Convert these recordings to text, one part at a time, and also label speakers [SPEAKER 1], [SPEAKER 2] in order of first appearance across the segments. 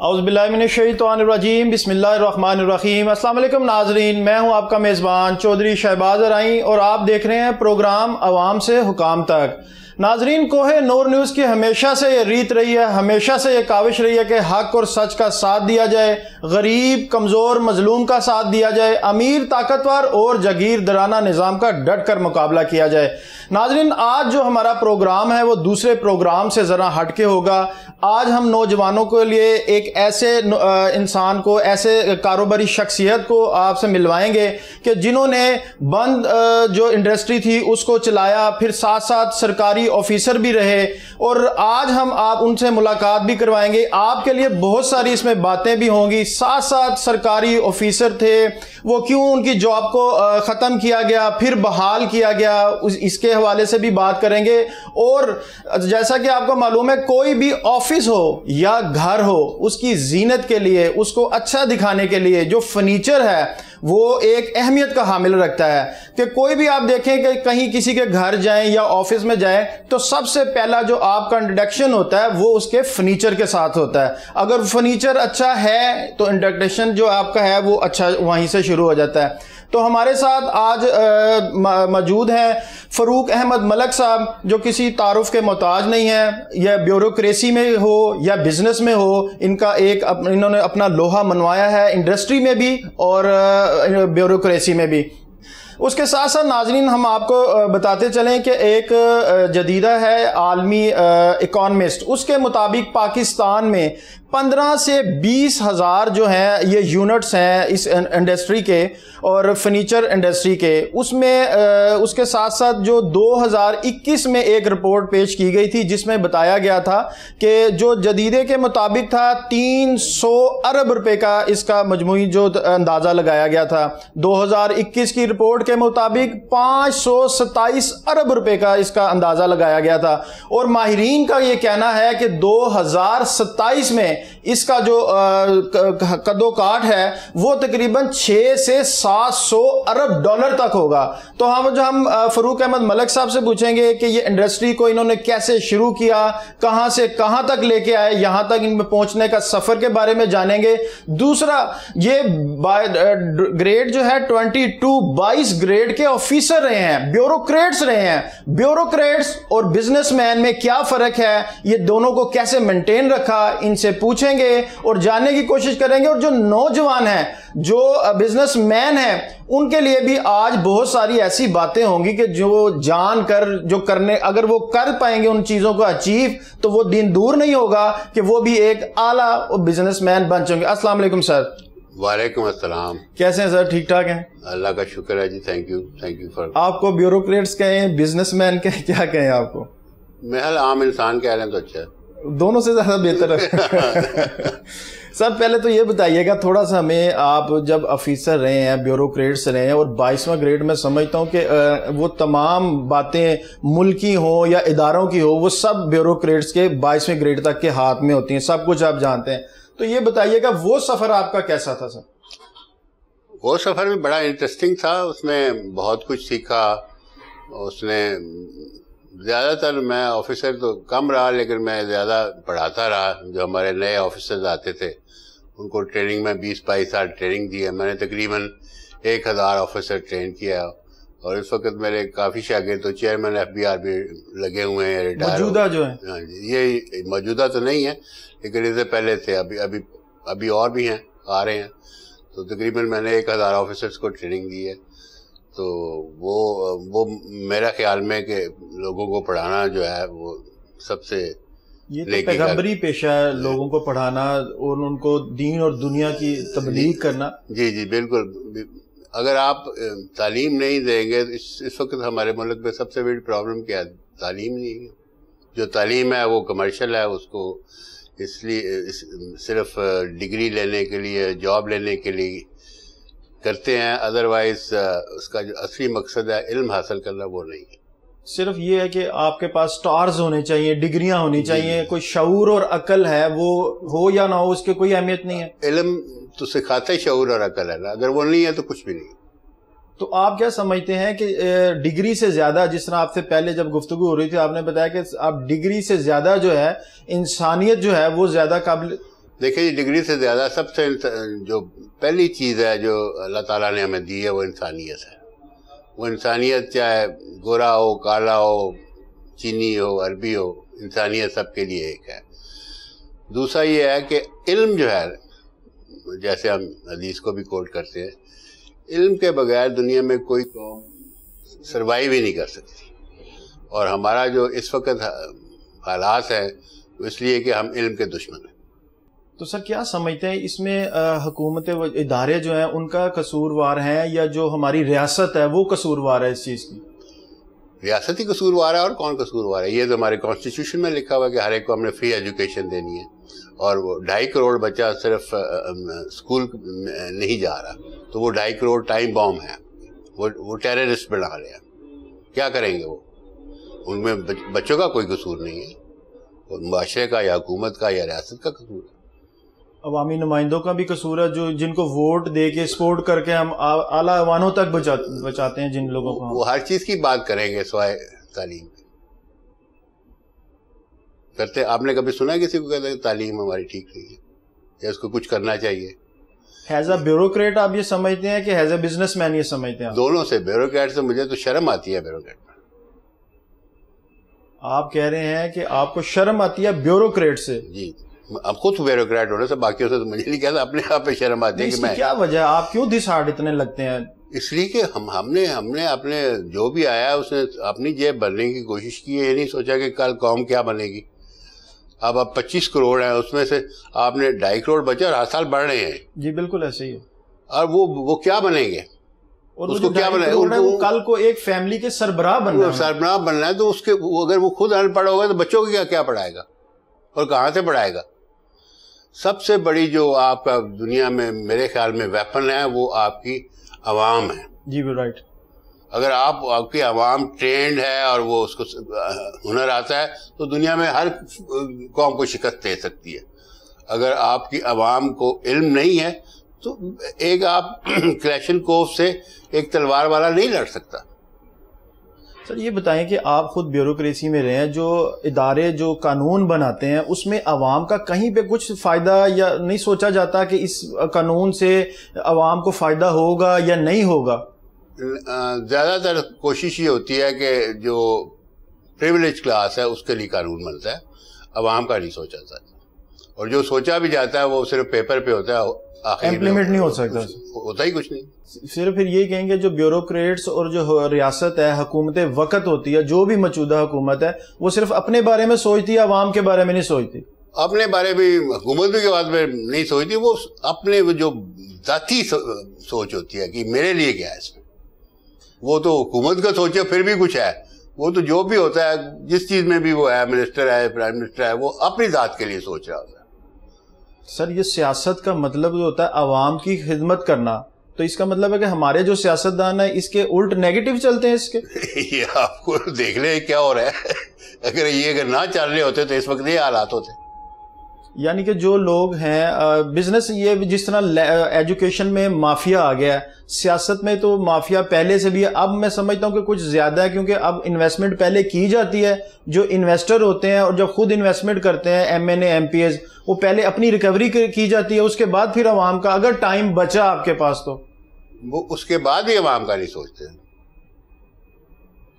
[SPEAKER 1] اعوذ باللہ من الشیطان الرجیم بسم اللہ الرحمن الرحیم۔ السلام علیکم ناظرین، میں ہوں آپ کا میزبان چودھری شہباز ارائیں اور آپ دیکھ رہے ہیں پروگرام عوام سے حکام تک۔ ناظرین، کوہ نور نیوز کی ہمیشہ سے یہ ریت رہی ہے، ہمیشہ سے یہ کاوش رہی ہے کہ حق اور سچ کا ساتھ دیا جائے، غریب کمزور مظلوم کا ساتھ دیا جائے، امیر طاقتور اور جاگیردارانہ نظام کا ڈٹ کر مقابلہ کیا جائے۔ ناظرین، آج جو ہمارا پروگرام ہے وہ دوسرے پروگرام سے ذرا ہٹ کے ہوگا۔ آج ہم نوجوانوں کے لیے ایک ایسے انسان کو، ایسے کاروباری شخصیت کو آپ سے ملوائیں گے کہ جنہوں نے بند جو انڈسٹری تھی اس کو چلایا، پھر ساتھ ساتھ سرکاری آفیسر بھی رہے، اور آج ہم آپ ان سے ملاقات بھی کروائیں گے۔ آپ کے لیے بہت ساری اس میں باتیں بھی ہوں گی۔ ساتھ ساتھ سرکاری آفیسر تھے، وہ کیوں ان کی جاب کو ختم کیا گیا، پھر بحال کیا گیا، اس کے حوالے سے بھی بات کریں گے۔ اور جیسا کہ آپ کو معلوم ہے، کوئی بھی آفس ہو یا گھر ہو، اس کی زینت کے لیے، اس کو اچھا دکھانے کے لیے جو فرنیچر ہے وہ ایک اہمیت کا حامل رکھتا ہے۔ کہ کوئی بھی آپ دیکھیں کہ کہیں کسی کے گھر جائیں یا آفس میں جائیں تو سب سے پہلا جو آپ کا انٹروڈکشن ہوتا ہے وہ اس کے فرنیچر کے ساتھ ہوتا ہے۔ اگر فرنیچر اچھا ہے تو انٹروڈکشن جو آپ کا ہے وہ اچھا وہیں سے شروع ہو جاتا ہے۔ تو ہمارے ساتھ آج موجود ہیں فاروق احمد ملک صاحب، جو کسی تعارف کے محتاج نہیں ہیں، یا بیوروکریسی میں ہو یا بزنس میں ہو، انہوں نے اپنا لوہا منوایا ہے انڈسٹری میں بھی اور بیوروکریسی میں بھی۔ اس کے ساتھ ساتھ ناظرین، ہم آپ کو بتاتے چلیں کہ ایک جدیدہ ہے عالمی اکانومسٹ، اس کے مطابق پاکستان میں 15 سے 20 ہزار جو ہیں یہ یونٹس ہیں اس انڈسٹری کے اور فرنیچر انڈسٹری کے۔ اس میں اس کے ساتھ ساتھ جو 2021 میں ایک رپورٹ پیش کی گئی تھی جس میں بتایا گیا تھا کہ جو جدیدے کے مطابق تھا 300 ارب روپے کا اس کا مجموعی جو اندازہ لگایا گیا تھا۔ 2021 کی رپورٹ کے مطابق 527 ارب روپے کا اس کا اندازہ لگایا گیا تھا، اور ماہرین کا یہ کہنا ہے کہ 2027 میں اس کا جو قد و کاٹ ہے وہ تقریباً 6 سے 700 ارب ڈالر تک ہوگا۔ تو ہم فاروق احمد ملک صاحب سے پوچھیں گے کہ یہ انڈسٹری کو انہوں نے کیسے شروع کیا، کہاں سے کہاں تک لے کے آئے، یہاں تک ان میں پہنچنے کا سفر کے بارے میں جانیں گے۔ دوسرا، یہ گریڈ جو ہے 22 گریڈ کے آفیسر رہے ہیں، بیوروکریٹس رہے ہیں۔ بیوروکریٹس اور بزنس مین میں کیا فرق ہے، یہ دونوں کو کیسے مینٹین رکھا، ان سے پوچھیں گے اور جاننے کی کوشش کریں گے۔ اور جو نوجوان ہیں، جو بزنس مین ہیں، ان کے لیے بھی آج بہت ساری ایسی باتیں ہوں گی کہ جو جان کر جو کرنے، اگر وہ کر پائیں گے ان چیزوں کو اچیو، تو وہ دن دور نہیں ہوگا کہ وہ بھی ایک اعلیٰ بزنس مین بن چکیں گے۔ السلام علیکم سر۔
[SPEAKER 2] وعلیکم السلام۔
[SPEAKER 1] کیسے ہیں سر؟ ٹھیک ٹھاک ہیں؟
[SPEAKER 2] اللہ کا شکر ہے جی، تھینک یو فار۔
[SPEAKER 1] آپ کو بیوروکریٹس کہیں، بزنس مین کہیں، کیا کہیں آپ کو؟
[SPEAKER 2] میں عام انسان کہہ رہے ہیں تو اچھا ہے،
[SPEAKER 1] دونوں سے زیادہ بہتر ہے۔ سر پہلے تو یہ بتائیے گا تھوڑا سا ہمیں، آپ جب آفیسر رہے ہیں، بیوروکریٹس رہے ہیں، اور 22واں گریڈ میں سمجھتا ہوں کہ وہ تمام باتیں ملکی ہوں یا اداروں کی ہو، وہ سب بیوروکریٹس کے 22ویں گریڈ تک کے ہاتھ میں ہوتی ہیں، سب کچھ آپ جانتے ہیں۔ تو یہ بتائیے گا وہ سفر آپ کا کیسا تھا سر؟
[SPEAKER 2] وہ سفر بھی بڑا انٹرسٹنگ تھا، اس میں بہت کچھ سیکھا۔ اس نے زیادہ تر، میں آفیسر تو کم رہا لیکن میں زیادہ پڑھاتا رہا۔ جو ہمارے نئے آفیسرز آتے تھے ان کو ٹریننگ میں 20-22 سال ٹریننگ دی ہے۔ میں نے تقریباً 1000 آفیسر ٹرین کیا، اور اس وقت میرے کافی شاگرد تو چیئرمین FBR بھی لگے ہوئے ہیں،
[SPEAKER 1] موجودہ جو ہیں۔
[SPEAKER 2] ہاں جی، یہ موجودہ تو نہیں ہے لیکن اس سے پہلے تھے، ابھی اور بھی ہیں، آ رہے ہیں۔ تو تقریباً میں نے 1000 آفیسرز کو ٹریننگ دی ہے۔ تو وہ میرا خیال میں کہ لوگوں کو پڑھانا جو ہے وہ سب سے
[SPEAKER 1] یہ تو پیغمبری پیشہ ہے، لوگوں کو پڑھانا اور ان کو دین اور دنیا کی تبلیغ کرنا۔
[SPEAKER 2] جی بالکل۔ اگر آپ تعلیم نہیں دیں گے، اس وقت ہمارے ملک میں سب سے بڑی پرابلم کیا ہے؟ تعلیم نہیں ہے۔ جو تعلیم ہے وہ کمرشل ہے، اس کو اس لیے صرف ڈگری لینے کے لیے، جاب لینے کے لیے کرتے ہیں، ادروائز اس کا جو اصلی مقصد ہے علم حاصل کرنا، وہ نہیں ہے۔
[SPEAKER 1] صرف یہ ہے کہ آپ کے پاس سٹارز ہونے چاہیے، ڈگریاں ہونی چاہیے، کوئی شعور اور عقل ہے، وہ ہو یا نہ ہو اس کے کوئی اہمیت نہیں ہے۔
[SPEAKER 2] علم تو سکھاتا ہی شعور اور عقل ہے نا، اگر وہ نہیں ہے تو کچھ بھی نہیں۔
[SPEAKER 1] تو آپ کیا سمجھتے ہیں کہ ڈگری سے زیادہ، جس طرح آپ سے پہلے جب گفتگو ہو رہی تھی آپ نے بتایا کہ اب ڈگری سے زیادہ جو ہے انسانیت جو ہے وہ زیادہ قابل،
[SPEAKER 2] دیکھیں جی، ڈگری سے زیادہ سب سے جو پہلی چیز ہے جو اللہ تعالیٰ نے ہمیں دی ہے وہ انسانیت ہے. وہ انسانیت چاہے گورا ہو، کالا ہو، چینی ہو، عربی ہو، انسانیت سب کے لیے ایک ہے. دوسرا یہ ہے کہ علم جو ہے، جیسے ہم حدیث کو بھی کوٹ کرتے ہیں، علم کے بغیر دنیا میں کوئی قوم سروائیو ہی نہیں کر سکتی. اور ہمارا جو اس وقت حالات ہیں وہ اس لیے کہ ہم علم کے دشمن ہیں.
[SPEAKER 1] تو سر کیا سمجھتے ہیں اس میں حکومت و ادارے جو ہیں ان کا قصوروار ہیں یا جو ہماری ریاست ہے وہ قصوروار ہے اس چیز کی؟
[SPEAKER 2] ریاست ہی قصوروار ہے، اور کون قصوروار ہے؟ یہ تو ہمارے کانسٹیٹیوشن میں لکھا ہوا ہے کہ ہر ایک کو ہم نے فری ایجوکیشن دینی ہے، اور وہ 2.5 کروڑ بچہ صرف اسکول نہیں جا رہا، تو وہ 2.5 کروڑ ٹائم بام ہے، وہ ٹیررسٹ بنا رہے ہیں. کیا کریں گے وہ؟ ان میں بچوں کا کوئی قصور نہیں ہے، وہ معاشرے کا یا حکومت کا یا ریاست کا قصور ہے.
[SPEAKER 1] عوامی نمائندوں کا بھی قصور ہے، جو جن کو ووٹ دے کے سپورٹ کر کے ہم اعلیٰ ایوانوں تک بچاتے ہیں جن لوگوں کو.
[SPEAKER 2] وہ ہر چیز کی بات کریں گے سوائے تعلیم کرتے. آپ نے کبھی سنا ہے کسی کو کہتے ہیں تعلیم ہماری ٹھیک نہیں ہے یا اس کو کچھ کرنا چاہیے؟
[SPEAKER 1] ایز اے بیوروکریٹ آپ یہ سمجھتے ہیں کہ ایز اے بزنس مین یہ سمجھتے ہیں؟
[SPEAKER 2] دونوں سے. بیوروکریٹ سے مجھے تو شرم آتی ہے. بیوروکریٹ
[SPEAKER 1] آپ کہہ رہے ہیں کہ آپ کو شرم آتی ہے بیوروکریٹ سے؟
[SPEAKER 2] جی، اب خود بیوروکریٹ ہونے سے، باقیوں سے تو مجھے نہیں کہتا، اپنے آپ پہ شرم آتی ہے. کہ میں
[SPEAKER 1] کیا وجہ ہے؟ آپ کیوں دسہارڈ اتنے لگتے ہیں؟
[SPEAKER 2] اس لیے کہ ہم نے اپنے جو بھی آیا اس نے اپنی جیب بھرنے کی کوشش کی ہے. یہ نہیں سوچا کہ کل قوم کیا بنے گی. اب 25 کروڑ ہیں، اس میں سے آپ نے 2.5 کروڑ بچے اور ہر سال بڑھ رہے ہیں.
[SPEAKER 1] جی بالکل ایسے ہی ہے.
[SPEAKER 2] اور وہ کیا بنیں گے؟
[SPEAKER 1] اور اس کو کیا بننا ہے؟ وہ کل کو ایک فیملی کے سربراہ
[SPEAKER 2] بننا ہے. تو اس کے اگر وہ خود ان پڑھ ہوگا تو بچوں کو کیا پڑھائے گا اور کہاں سے پڑھائے گا؟ سب سے بڑی جو آپ کا دنیا میں میرے خیال میں ویپن ہے وہ آپ کی عوام ہے.
[SPEAKER 1] جی رائٹ.
[SPEAKER 2] اگر آپ کی عوام ٹرینڈ ہے اور وہ اس کو ہنر آتا ہے تو دنیا میں ہر قوم کو شکست دے سکتی ہے. اگر آپ کی عوام کو علم نہیں ہے تو ایک آپ کلیشن کوف سے ایک تلوار والا نہیں لڑ سکتا.
[SPEAKER 1] سر یہ بتائیں کہ آپ خود بیوروکریسی میں رہے ہیں، جو ادارے جو قانون بناتے ہیں اس میں عوام کا کہیں پہ کچھ فائدہ یا نہیں سوچا جاتا کہ اس قانون سے عوام کو فائدہ ہوگا یا نہیں ہوگا؟
[SPEAKER 2] زیادہ تر کوشش یہ ہوتی ہے کہ جو پریویلیج کلاس ہے اس کے لیے قانون بنتا ہے، عوام کا نہیں سوچا جاتا. اور جو سوچا بھی جاتا ہے وہ صرف پیپر پہ ہوتا ہے،
[SPEAKER 1] امپلیمنٹ نہیں ہو سکتا،
[SPEAKER 2] ہوتا ہی کچھ نہیں.
[SPEAKER 1] صرف پھر یہ کہیں گے جو بیوروکریٹس اور جو ریاست ہے، حکومت وقت ہوتی ہے، جو بھی موجودہ حکومت ہے وہ صرف اپنے بارے میں سوچتی ہے، عوام کے بارے میں نہیں سوچتی.
[SPEAKER 2] اپنے بارے میں حکومت کے بعد میں نہیں سوچتی، وہ اپنے جو ذاتی سوچ ہوتی ہے کہ میرے لیے کیا ہے اس میں. وہ تو حکومت کا سوچے پھر بھی کچھ ہے. وہ تو جو بھی ہوتا ہے، جس چیز میں بھی وہ ہے، منسٹر ہے، پرائم منسٹر ہے، وہ اپنی ذات کے لیے سوچ رہا ہوتا ہے.
[SPEAKER 1] سر یہ سیاست کا مطلب جو ہوتا ہے عوام کی خدمت کرنا، تو اس کا مطلب ہے کہ ہمارے جو سیاستدان ہیں اس کے الٹ نیگیٹو چلتے ہیں اس کے.
[SPEAKER 2] یہ آپ کو دیکھ لیں کیا ہو رہا ہے. اگر نہ چل رہے ہوتے تو اس وقت یہ حالات ہوتے.
[SPEAKER 1] یعنی کہ جو لوگ ہیں بزنس، یہ جس طرح ایجوکیشن میں مافیا آ گیا ہے، سیاست میں تو مافیا پہلے سے بھی ہے. اب میں سمجھتا ہوں کہ کچھ زیادہ ہے، کیونکہ اب انویسٹمنٹ پہلے کی جاتی ہے. جو انویسٹر ہوتے ہیں اور جب خود انویسٹمنٹ کرتے ہیں MNA MPs، وہ پہلے اپنی ریکوری کی جاتی ہے، اس کے بعد پھر عوام کا اگر ٹائم بچا آپ کے پاس تو
[SPEAKER 2] وہ اس کے بعد ہی عوام کا نہیں سوچتے.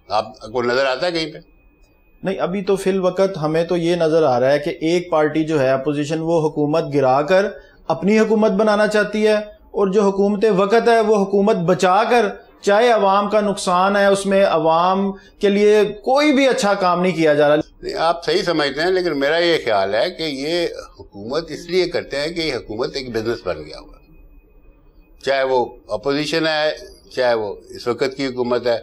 [SPEAKER 2] آپ کو نظر آتا ہے کہیں پہ؟
[SPEAKER 1] نہیں، ابھی تو فی الوقت ہمیں تو یہ نظر آ رہا ہے کہ ایک پارٹی جو ہے اپوزیشن، وہ حکومت گرا کر اپنی حکومت بنانا چاہتی ہے، اور جو حکومت وقت ہے وہ حکومت بچا کر، چاہے عوام کا نقصان ہے اس میں، عوام کے لیے کوئی بھی اچھا کام نہیں کیا جا رہا.
[SPEAKER 2] آپ صحیح سمجھتے ہیں، لیکن میرا یہ خیال ہے کہ یہ حکومت اس لیے کرتے ہیں کہ یہ حکومت ایک بزنس بن گیا ہوا، چاہے وہ اپوزیشن ہے چاہے وہ اس وقت کی حکومت ہے.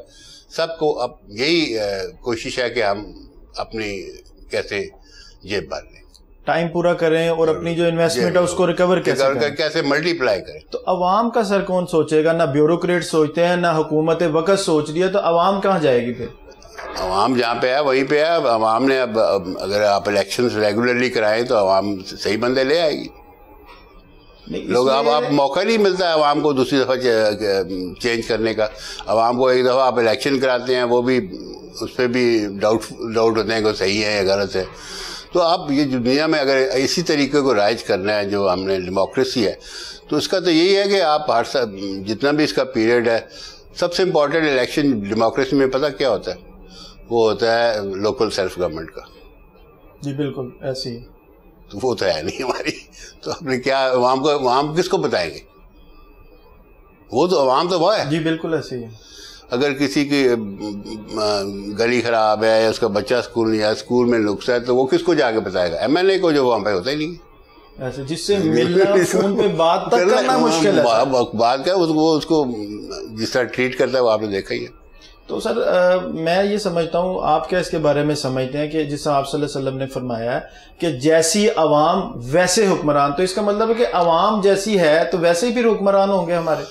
[SPEAKER 2] سب کو اب یہی کوشش ہے کہ ہم اپنی کیسے جیب بھر لیں،
[SPEAKER 1] ٹائم پورا کریں اور اپنی جو انویسٹمنٹ ہے اس کو ریکور
[SPEAKER 2] کیسے ملٹی پلائی کریں.
[SPEAKER 1] تو عوام کا سر کون سوچے گا؟ نہ بیوروکریٹ سوچتے ہیں، نہ حکومت وقت سوچ رہی ہے، تو عوام کہاں جائے گی پھر؟
[SPEAKER 2] عوام جہاں پہ ہے وہیں پہ ہے. عوام نے اب اگر آپ الیکشنز ریگولرلی کرائیں تو عوام صحیح بندے لے آئے گی. لوگ آپ موقع نہیں ملتا ہے عوام کو دوسری دفعہ چینج کرنے کا. عوام کو ایک دفعہ آپ الیکشن کراتے ہیں، وہ بھی اس پہ بھی ڈاؤٹ ہوتے ہیں کہ صحیح ہے یا غلط ہے. تو آپ یہ دنیا میں اگر اسی طریقے کو رائج کرنا ہے جو ہم نے ڈیموکریسی ہے تو اس کا تو یہی ہے کہ آپ ہر جتنا بھی اس کا پیریڈ ہے سب سے امپورٹنٹ الیکشن ڈیموکریسی میں پتہ کیا ہوتا ہے؟ وہ ہوتا ہے لوکل سیلف گورنمنٹ کا.
[SPEAKER 1] جی بالکل ایسے ہی.
[SPEAKER 2] تو وہ تو ہے نہیں ہماری. تو ہم نے کیا عوام کس کو بتائیں گے؟ وہ تو عوام تو وہ ہے.
[SPEAKER 1] جی بالکل ایسے ہی ہے.
[SPEAKER 2] اگر کسی کی گلی خراب ہے یا اس کا بچہ اسکول نہیں ہے، اسکول میں نقص ہے، تو وہ کس کو جا کے بتائے گا؟ ایم ایل اے کو، جو وہاں پہ ہوتا ہی نہیں
[SPEAKER 1] ایسے، جس سے ملنا فون پہ بات تک کرنا مشکل ہے.
[SPEAKER 2] بات کیا وہ اس کو جس طرح ٹریٹ کرتا ہے وہ آپ نے دیکھا ہی ہے.
[SPEAKER 1] تو سر میں یہ سمجھتا ہوں، آپ کیا اس کے بارے میں سمجھتے ہیں کہ جس طرح آپ صلی اللہ علیہ وسلم نے فرمایا ہے کہ جیسی عوام ویسے حکمران، تو اس کا مطلب ہے کہ عوام جیسی ہے تو ویسے ہی پھر حکمران ہوں گے ہمارے؟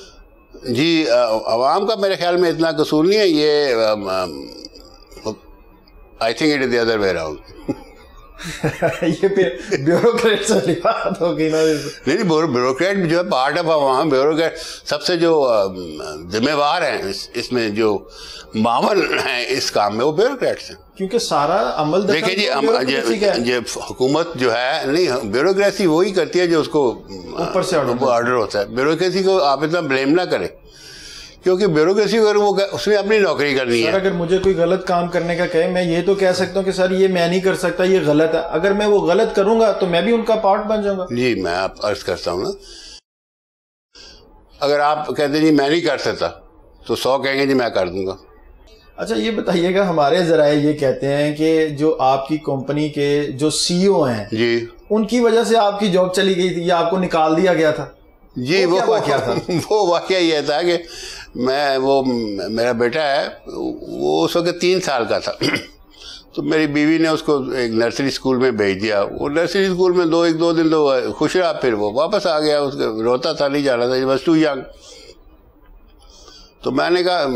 [SPEAKER 2] جی عوام کا میرے خیال میں اتنا قصور نہیں ہے. یہ I think it is the other way around.
[SPEAKER 1] یہ پھر بیوروکریٹ سے بات ہو گئی نا.
[SPEAKER 2] نہیں، بیوروکریٹ جو ہے پارٹ آف عوام. بیوروکریٹ سب سے جو ذمہ دار ہیں اس میں، جو معاون ہیں اس کام میں، وہ بیوروکریٹس ہیں. کیونکہ
[SPEAKER 1] سارا عمل
[SPEAKER 2] دیکھیں جی حکومت جو ہے، نہیں بیوروکریسی وہی کرتی ہے جو اس کو
[SPEAKER 1] اوپر سے
[SPEAKER 2] آرڈر ہوتا ہے. بیوروکریسی کو آپ اتنا بلیم نہ کریں، کیونکہ بیوروکریسی کو وہ اس نے اپنی نوکری کرنی ہے.
[SPEAKER 1] سر اگر مجھے کوئی غلط کام کرنے کا کہے، میں یہ تو کہہ سکتا ہوں کہ سر یہ میں نہیں کر سکتا، یہ غلط ہے. اگر میں وہ غلط کروں گا تو میں بھی ان کا پارٹ بن جاؤں گا.
[SPEAKER 2] جی میں آپ عرض کرتا ہوں نا، اگر آپ کہتے ہیں جی میں نہیں کر سکتا تو 100 کہیں گے جی میں کر دوں گا.
[SPEAKER 1] اچھا یہ بتائیے گا، ہمارے ذرائع یہ کہتے ہیں کہ جو آپ کی کمپنی کے جو سی او ہیں، جی ان کی وجہ سے آپ کی جاب چلی گئی تھی یا آپ کو نکال دیا گیا تھا؟
[SPEAKER 2] جی وہ واقعہ یہ تھا کہ وہ میرا بیٹا ہے، وہ اس وقت 3 سال کا تھا. تو میری بیوی نے اس کو ایک نرسری اسکول میں بھیج دیا. وہ نرسری اسکول میں ایک دو دن تو خوش رہا، پھر وہ واپس آ گیا. اس کو روتا تھا، نہیں جانا تھا، بس ٹو ینگ. تو میں نے کہا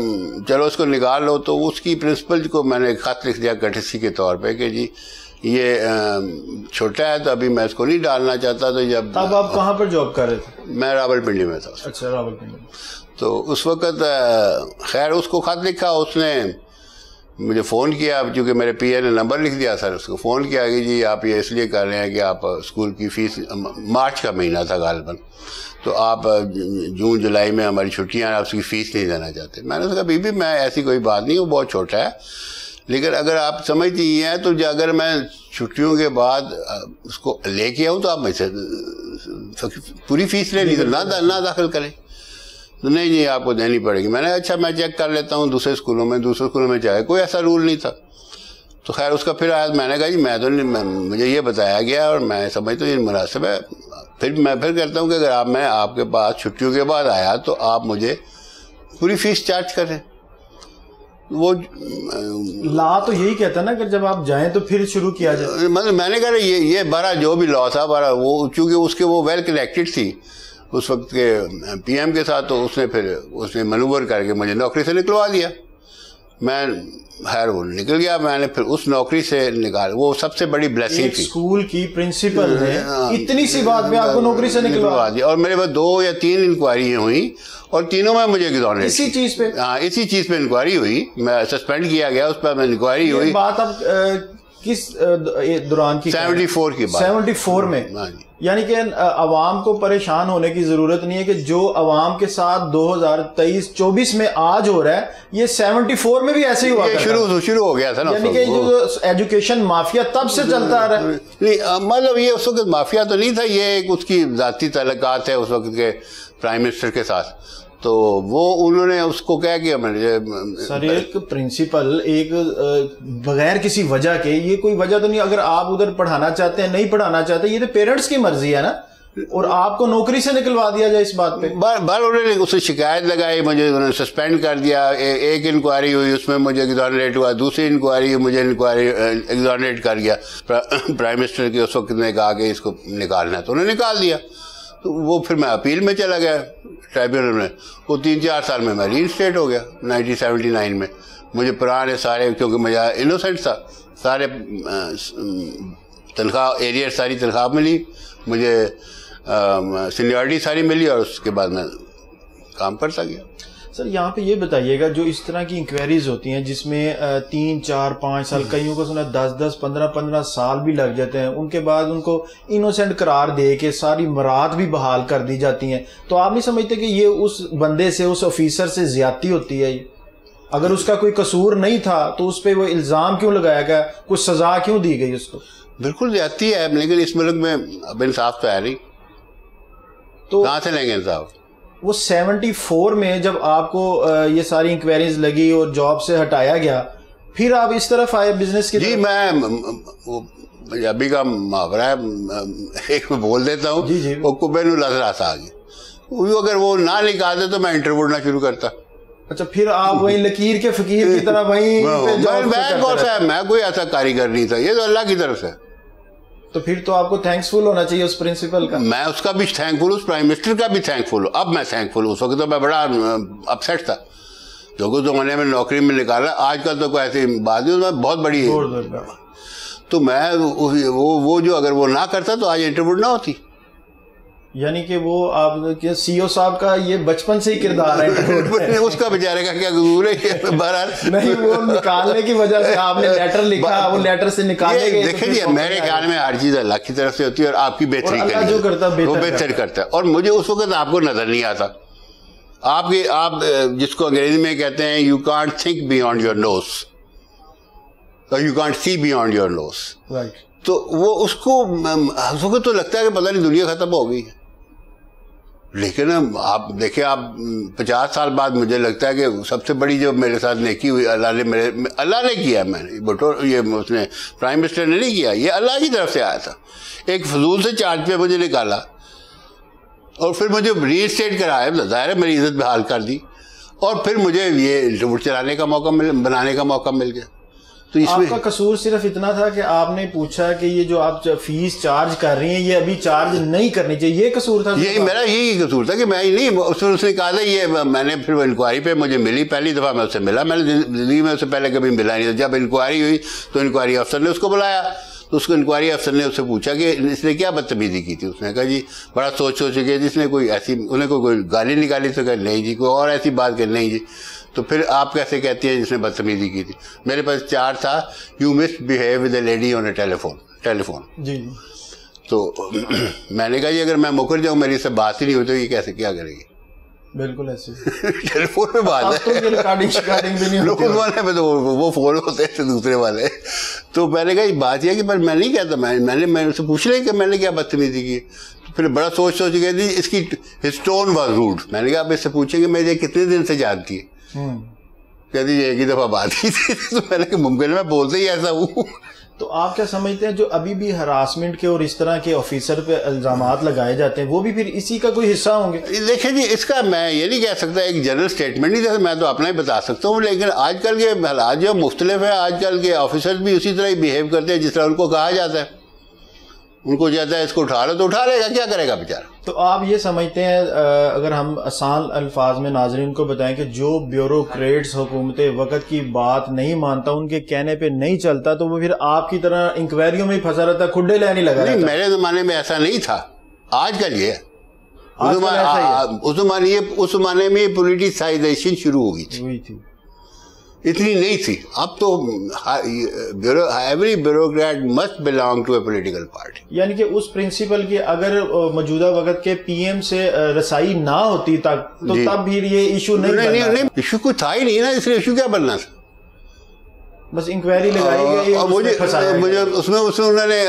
[SPEAKER 2] چلو اس کو نکال لو. تو اس کی پرنسپل کو میں نے ایک خط لکھ دیا کٹسی کے طور پہ کہ جی یہ چھوٹا ہے تو ابھی میں اس کو نہیں ڈالنا چاہتا. تو جب
[SPEAKER 1] اب آپ کہاں پر جاب کر رہے تھے؟
[SPEAKER 2] میں راولپنڈی میں تھا.
[SPEAKER 1] اچھا راولپنڈی.
[SPEAKER 2] تو اس وقت خیر اس کو خط لکھا، اس نے مجھے فون کیا، چونکہ میرے پی اے نے نمبر لکھ دیا. سر اس کو فون کیا کہ جی آپ یہ اس لیے کر رہے ہیں کہ آپ اسکول کی فیس، مارچ کا مہینہ تھا غالباً، تو آپ جون جولائی میں ہماری چھٹیاں، آپ اس کی فیس نہیں دینا چاہتے. میں نے کہا بی بی میں ایسی کوئی بات نہیں، وہ بہت چھوٹا ہے، لیکن اگر آپ سمجھتی ہیں تو اگر میں چھٹیوں کے بعد اس کو لے کے آؤں تو آپ مجھ سے پوری فیس لے لیجیے، نہ داخل کریں. نہیں جی آپ کو دینی پڑے گی. میں نے اچھا میں چیک کر لیتا ہوں دوسرے اسکولوں میں چاہے. کوئی ایسا رول نہیں تھا. تو خیر اس کا پھر آیا، میں نے کہا جی میں تو نہیں، مجھے یہ بتایا گیا اور میں سمجھتا ہوں یہ مناسب ہے. میں کہتا ہوں کہ اگر میں آپ کے پاس چھٹیوں کے بعد آیا تو آپ مجھے پوری فیس چارج کریں. وہ
[SPEAKER 1] لا تو یہی کہتا ہے نا کہ جب آپ جائیں تو پھر شروع کیا جائے.
[SPEAKER 2] مطلب میں نے کہا یہ بارہ جو بھی لا تھا بارہ، وہ چونکہ اس کے وہ ویل کنیکٹڈ تھی اس وقت کے پی ایم کے ساتھ، تو اس نے منور کر کے مجھے نوکری سے نکلوا دیا. میں خیر وہ نکل گیا. میں نے پھر اس نوکری سے نکال، وہ سب سے بڑی بلیسنگ تھی.
[SPEAKER 1] اسکول کی پرنسپل نے اتنی سی بات پہ آپ کو نوکری سے نکلوا
[SPEAKER 2] دیا. اور میرے پاس 2 یا 3 انکوائری ہوئی اور تینوں میں مجھے ایگزونریٹ.
[SPEAKER 1] اسی چیز پہ؟
[SPEAKER 2] ہاں اسی چیز پہ انکوائری ہوئی. میں سسپینڈ کیا گیا، اس پر میں انکوائری ہوئی.
[SPEAKER 1] بات اب کس دوران کی؟
[SPEAKER 2] 74 کی بات.
[SPEAKER 1] 74 میں. یعنی کہ عوام کو پریشان ہونے کی ضرورت نہیں ہے کہ جو عوام کے ساتھ 2023-24 میں آج ہو رہا ہے، یہ 74 میں بھی ایسے ہی ہوا تھا.
[SPEAKER 2] شروع ہو گیا تھا نا.
[SPEAKER 1] یعنی کہ جو ایجوکیشن مافیا تب سے چلتا آ رہا ہے.
[SPEAKER 2] نہیں مطلب یہ اس وقت مافیا تو نہیں تھا، یہ ایک اس کی ذاتی تعلقات ہے اس وقت کے پرائم منسٹر کے ساتھ. تو وہ انہوں نے اس کو کہا کہ
[SPEAKER 1] سر ایک پرنسپل ایک بغیر کسی وجہ کے، یہ کوئی وجہ تو نہیں، اگر آپ ادھر پڑھانا چاہتے ہیں نہیں پڑھانا چاہتے، یہ تو پیرنٹس کی مرضی ہے نا، اور آپ کو نوکری سے نکلوا دیا جائے اس بات پہ.
[SPEAKER 2] بار انہوں نے اسے شکایت لگائی، مجھے انہوں نے سسپینڈ کر دیا. ایک انکوائری ہوئی اس میں مجھے ایگزونریٹ ہوا، دوسری انکوائری مجھے ایگزونریٹ کر گیا. پرائم منسٹر کے اس وقت نے کہا کہ اس کو نکالنا ہے تو انہوں نے نکال دیا. تو وہ پھر میں اپیل میں چلا گیا ٹرائبیونل میں. وہ 3-4 سال میں ری انسٹیٹ ہو گیا 1979 میں. مجھے پرانے سارے، کیونکہ میں انوسینٹ تھا، سارے تنخواہ ایریا ساری تنخواہ ملی مجھے، سینیورٹی ساری ملی، اور اس کے بعد میں کام کرتا گیا.
[SPEAKER 1] سر یہاں پہ یہ بتائیے گا جو اس طرح کی انکوائریز ہوتی ہیں جس میں 3 4 5 سال, کئیوں کو سنا 10 15 سال بھی لگ جاتے ہیں, ان کے بعد ان کو انوسینٹ قرار دے کے ساری مراد بھی بحال کر دی جاتی ہیں, تو آپ نہیں سمجھتے کہ یہ اس بندے سے, اس آفیسر سے زیادتی ہوتی ہے؟ اگر اس کا کوئی قصور نہیں تھا تو اس پہ وہ الزام کیوں لگایا گیا, کچھ سزا کیوں دی گئی اس کو؟
[SPEAKER 2] بالکل زیادتی ہے, لیکن اس ملک میں اب انصاف تو ہے نہیں, تو کہاں سے لیں گے انصاف؟
[SPEAKER 1] وہ 74 میں جب آپ کو یہ ساری انکوائریز لگی اور جاب سے ہٹایا گیا, پھر آپ اس طرف آئے بزنس کی؟
[SPEAKER 2] جی میں پنجابی کا محاورہ ہے, ایک میں بول دیتا ہوں,
[SPEAKER 1] جی
[SPEAKER 2] وہ کبے نو لس رس آ گئی, اگر وہ نہ نکالتے تو میں انٹرویو اڑنا شروع کرتا.
[SPEAKER 1] اچھا, پھر آپ وہی لکیر کے فقیر کی طرح وہیں
[SPEAKER 2] میں کوئی ایسا کاریگر نہیں تھا, یہ تو اللہ کی طرف سے.
[SPEAKER 1] تو پھر تو آپ کو تھینکس فل ہونا چاہیے اس پرنسپل کا.
[SPEAKER 2] میں اس کا بھی تھینک فل, اس پرائم منسٹر کا بھی تھینک فل ہوں. اب میں تھینک فل ہوں, اس وقت تو میں بڑا اپسیٹ تھا جو کچھ زمانے میں نوکری میں نکالا. آج کل تو کوئی ایسی بات نہیں, بہت بڑی ہے. تو میں وہ جو اگر وہ نہ کرتا تو آج انٹرویو نہ ہوتی.
[SPEAKER 1] یعنی کہ وہ آپ کے سی او صاحب کا یہ بچپن سے ہی کردار ہے,
[SPEAKER 2] اس کا بیچارے کا کیا قصور ہے؟ بہرحال
[SPEAKER 1] نہیں, وہ نکالنے کی وجہ سے آپ نے لیٹر لکھا, وہ لیٹر سے نکالے گئے.
[SPEAKER 2] دیکھیں جی, میرے خیال میں ہر چیز اللہ کی طرف سے ہوتی ہے اور آپ کی بہتری کے لیے
[SPEAKER 1] جو کرتا
[SPEAKER 2] وہ بہتر کرتا ہے. اور مجھے اس وقت آپ کو نظر نہیں آتا. آپ جس کو انگریزی میں کہتے ہیں you can't think beyond your nose, you can't see beyond your nose. تو وہ اس کو اس وقت تو لگتا ہے کہ پتہ نہیں دنیا ختم ہو گئی ہے. لیکن آپ دیکھیں, آپ 50 سال بعد مجھے لگتا ہے کہ سب سے بڑی جو میرے ساتھ نیکی ہوئی اللہ نے کیا. میں نے یہ اس نے پرائم منسٹر نے نہیں کیا, یہ اللہ کی طرف سے آیا تھا. ایک فضول سے چارج پہ مجھے نکالا اور پھر مجھے ری اسٹیٹ کرایا, ظاہر ہے میری عزت بحال کر دی, اور پھر مجھے یہ انٹرویو چلانے کا موقع بنانے کا موقع مل گیا. تو اس
[SPEAKER 1] آپ کا قصور صرف اتنا تھا کہ آپ نے پوچھا کہ یہ جو آپ فیس چارج کر رہی ہیں یہ ابھی چارج نہیں کرنی چاہیے, یہ قصور تھا؟
[SPEAKER 2] یہی میرا یہی قصور تھا کہ میں نہیں, اس نے کہا تھا یہ میں نے پھر انکوائری پہ مجھے ملی, پہلی دفعہ میں اس سے ملا, میں نے زندگی میں اس سے پہلے کبھی ملا نہیں تھا. جب انکوائری ہوئی تو انکوائری افسر نے اس کو بلایا, تو اس کو انکوائری افسر نے اس سے پوچھا کہ اس نے کیا بدتمیزی کی تھی. اس نے کہا جی بڑا سوچ کے جس نے کوئی ایسی انہیں کوئی گالی نکالی تو کہ نہیں جی, کوئی اور ایسی بات کہ نہیں جی. تو پھر آپ کیسے کہتی ہیں جس نے بدتمیزی کی تھی؟ میرے پاس چارج تھا, you misbehave with a lady on a telephone.
[SPEAKER 1] جی.
[SPEAKER 2] تو میں نے کہا جی اگر میں مکر جاؤں, میری سے بات ہی نہیں ہوئی تو یہ کیسے کیا کرے گی؟
[SPEAKER 1] بالکل ایسے
[SPEAKER 2] ٹیلی فون پہ بات ہے, والے پہ تو وہ فون ہوتے ہیں دوسرے والے. تو میں نے کہا یہ بات یہ کہ پر میں نہیں کہتا, میں نے اسے پوچھ لیا کہ میں نے کیا بدتمیزی کی. پھر بڑا سوچ کے دی اس کی ہز ٹون واز روڈ. میں نے کہا آپ اس سے پوچھیں کہ مجھے کتنے دن سے جانتی ہے؟ کہتی ایک ہی دفعہ بات کی تھی. تو میں نے کہا ممکن میں بولتے ہی ایسا ہوں.
[SPEAKER 1] تو آپ کیا سمجھتے ہیں جو ابھی بھی ہراسمنٹ کے اور اس طرح کے آفیسر پہ الزامات لگائے جاتے ہیں وہ بھی پھر اسی کا کوئی حصہ ہوں گے؟
[SPEAKER 2] دیکھیں جی, اس کا میں یہ نہیں کہہ سکتا, ایک جنرل اسٹیٹمنٹ نہیں تھا, میں تو اپنا ہی بتا سکتا ہوں. لیکن آج کل کے حالات جو مختلف ہیں, آج کل کے آفیسر بھی اسی طرح ہی بیہیو کرتے ہیں جس طرح ان کو کہا جاتا ہے. ان کو جاتا ہے اس کو اٹھا لو تو اٹھا لے گا, کیا کرے گا بیچارہ.
[SPEAKER 1] تو آپ یہ سمجھتے ہیں اگر ہم آسان الفاظ میں ناظرین کو بتائیں کہ جو بیوروکریٹس حکومت وقت کی بات نہیں مانتا, ان کے کہنے پہ نہیں چلتا, تو وہ پھر آپ کی طرح انکوائریوں میں پھنسا رہتا, کھڈے لینے لگا رہتا؟
[SPEAKER 2] نہیں, میرے زمانے میں ایسا نہیں تھا, آج کل یہ اس زمانے میں پولیٹیسائزیشن شروع ہو گئی تھی, اتنی نہیں تھی. اب تو every bureaucrat must belong to a political party.
[SPEAKER 1] یعنی کہ اس پرنسپل کی اگر موجودہ وقت کے پی ایم سے رسائی نہ ہوتی تک تو تب بھی یہ ایشو نہیں,
[SPEAKER 2] ایشو کوئی تھا ہی نہیں نا, اس لیے ایشو کیا بننا تھا.
[SPEAKER 1] بس انکوائری لگائی گئی.
[SPEAKER 2] مجھے اس میں انہوں نے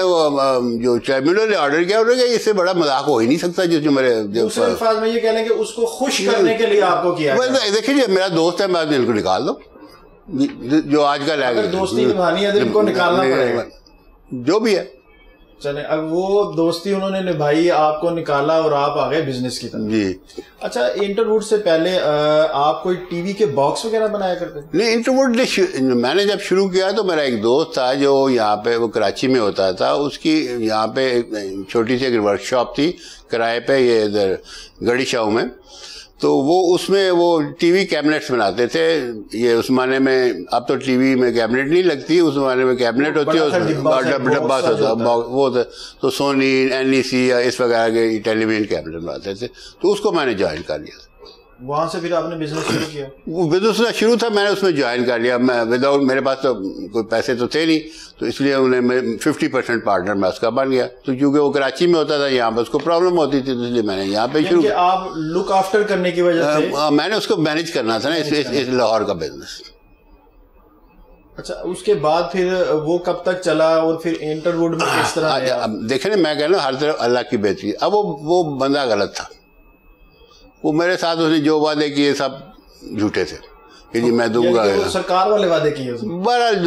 [SPEAKER 2] جو ٹریبیونل نے آرڈر کیا, انہوں نے کہا اس سے بڑا مذاق ہو ہی نہیں سکتا. جو میرے
[SPEAKER 1] دوسرے الفاظ میں یہ کہہ لیں کہ اس کو خوش کرنے کے لیے آپ کو کیا.
[SPEAKER 2] دیکھیں جی, میرا دوست ہے, میں ان کو نکال دو, جو آج کل ہے,
[SPEAKER 1] دوستی نبھانی ہے تو ان کو نکالنا پڑے گا
[SPEAKER 2] جو بھی ہے.
[SPEAKER 1] چلیں, اب وہ دوستی انہوں نے نبھائی, آپ کو نکالا اور آپ آ گئے بزنس کی طرف.
[SPEAKER 2] جی.
[SPEAKER 1] اچھا, انٹرویو سے پہلے آپ کوئی ٹی وی کے باکس وغیرہ بنایا کرتے؟
[SPEAKER 2] نہیں, انٹرویو میں نے جب شروع کیا تو میرا ایک دوست تھا جو یہاں پہ, وہ کراچی میں ہوتا تھا, اس کی یہاں پہ چھوٹی سی ایک ورک شاپ تھی کرائے پہ, یہ ادھر گڑی شاہو میں. تو وہ اس میں وہ ٹی وی کیبنٹس بناتے تھے. یہ اس زمانے میں, اب تو ٹی وی میں کیبنٹ نہیں لگتی, اس زمانے میں کیبنٹ ہوتی ہے, ڈبا سا ہوتا وہ. تو سونی, این ای سی یا اس وغیرہ کے ٹیلی ویژن کیبنٹ بناتے تھے, تو اس کو میں نے جوائن کر لیا.
[SPEAKER 1] وہاں سے پھر آپ نے بزنس شروع کیا؟
[SPEAKER 2] وہ بزنس شروع تھا، میں نے اس میں جوائن کر لیا. میں وداؤٹ، میرے پاس تو کوئی پیسے تو تھے نہیں، تو اس لیے انہیں میں 50% پارٹنر میں اس کا بن گیا. تو کیونکہ وہ کراچی میں ہوتا تھا، یہاں پہ اس کو پرابلم ہوتی تھی، تو اس لیے میں نے یہاں پہ شروع کیا.
[SPEAKER 1] آپ لک آفٹر کرنے کی وجہ سے
[SPEAKER 2] میں نے اس کو مینیج کرنا تھا نا، اس لاہور کا بزنس.
[SPEAKER 1] اچھا، اس کے بعد پھر وہ کب تک چلا اور پھر انٹروڈ میں کس طرح؟
[SPEAKER 2] دیکھیں نا، میں کہہ رہا ہوں ہر طرف اللہ کی بہتری. اب وہ بندہ غلط تھا. وہ میرے ساتھ اس نے جو وعدے کیے سب جھوٹے تھے کہ جی میں دوں گا.
[SPEAKER 1] سرکار والے وعدے کیے
[SPEAKER 2] بہرحال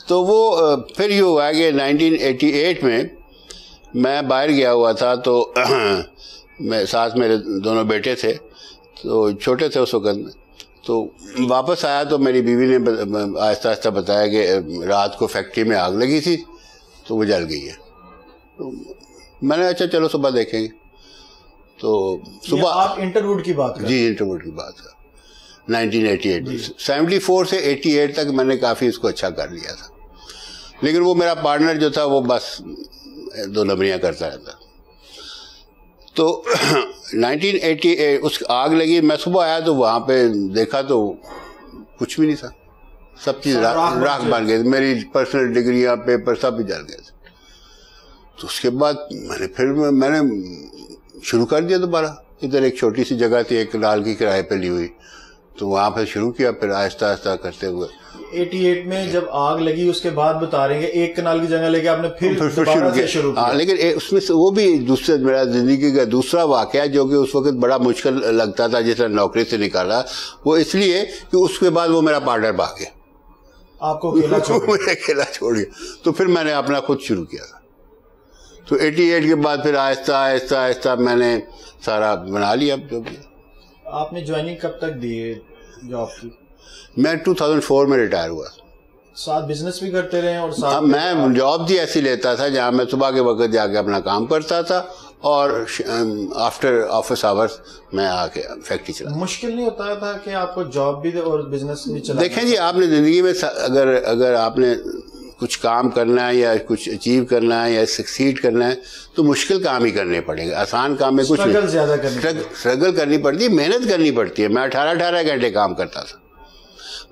[SPEAKER 2] تو وہ پھر یہ ہوا کہ 1988 میں میں باہر گیا ہوا تھا، تو میں ساتھ میرے دونوں بیٹے تھے، تو چھوٹے تھے اس وقت. تو واپس آیا تو میری بیوی نے آہستہ آہستہ بتایا کہ رات کو فیکٹری میں آگ لگی تھی تو وہ جل گئی ہے. تو میں نے اچھا چلو صبح دیکھیں گے. تو صبح
[SPEAKER 1] آپ انٹروڈ کی بات کریں؟
[SPEAKER 2] جی انٹروڈ کی بات ہے 1988 74 سے 88 تک میں نے کافی اس کو اچھا کر لیا تھا. لیکن وہ میرا پارٹنر جو تھا وہ بس 2 نمبریاں کرتا رہتا. تو 1988 اس آگ لگی، میں صبح آیا تو وہاں پہ دیکھا تو کچھ بھی نہیں تھا، سب چیز راکھ بن گئی. میری پرسنل ڈگریاں، پیپر سب بھی جل گئے تھے. تو اس کے بعد میں نے شروع کر دیا دوبارہ. ادھر ایک چھوٹی سی جگہ تھی، ایک کنال کی کرائے پہ لی ہوئی، تو وہاں پہ شروع کیا. پھر آہستہ آہستہ کرتے ہوئے
[SPEAKER 1] 88 میں جب آگ لگی اس کے بعد بتا رہے ہیں کہ ایک کنال کی جگہ لے کے آپ نے پھر شروع کیا.
[SPEAKER 2] لیکن اس میں وہ بھی دوسرے میرا زندگی کا دوسرا واقعہ جو کہ اس وقت بڑا مشکل لگتا تھا جس طرح نوکری سے نکالا، وہ اس لیے کہ اس کے بعد وہ میرا پارٹنر بھاگ گیا،
[SPEAKER 1] آپ کو
[SPEAKER 2] اکیلا چھوڑ گیا. تو پھر میں نے اپنا خود شروع کیا تھا. تو 88 کے بعد پھر آہستہ آہستہ آہستہ میں نے سارا بنا لیا. اب جو بھی
[SPEAKER 1] آپ نے جوائننگ کب تک دی جاب کی؟
[SPEAKER 2] میں 2004 میں ریٹائر ہوا.
[SPEAKER 1] ساتھ بزنس بھی کرتے رہے اور ساتھ
[SPEAKER 2] میں جاب بھی ایسی لیتا تھا جہاں میں صبح کے وقت جا کے اپنا کام کرتا تھا اور آفٹر آفس آورس میں آ کے فیکٹری چلا.
[SPEAKER 1] مشکل نہیں ہوتا تھا کہ آپ کو جاب بھی اور بزنس بھی چلا؟
[SPEAKER 2] دیکھیں جی، آپ نے زندگی میں اگر آپ نے کچھ کام کرنا ہے یا کچھ اچیو کرنا ہے یا سکسیڈ کرنا ہے تو مشکل کام ہی کرنے پڑیں گے. آسان کام میں کچھ اسٹرگل کرنی پڑتی ہے، محنت کرنی پڑتی ہے. میں 18 گھنٹے کام کرتا تھا.